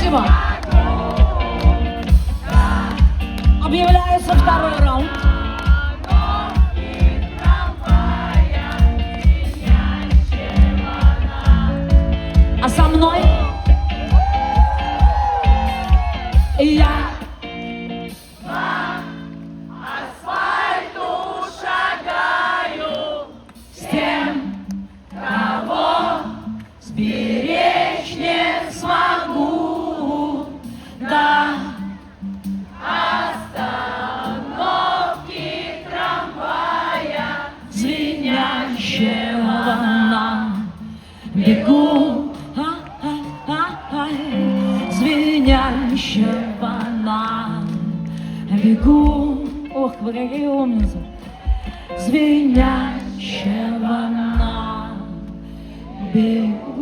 Спасибо. Объявляется второй раунд. А со мной я по асфальту шагаю с тем, кого сберечь не смогу. Да. Звенящего на бегу, звенящего на бегу. Ох, вы какие умницы. Звенящего на бегу.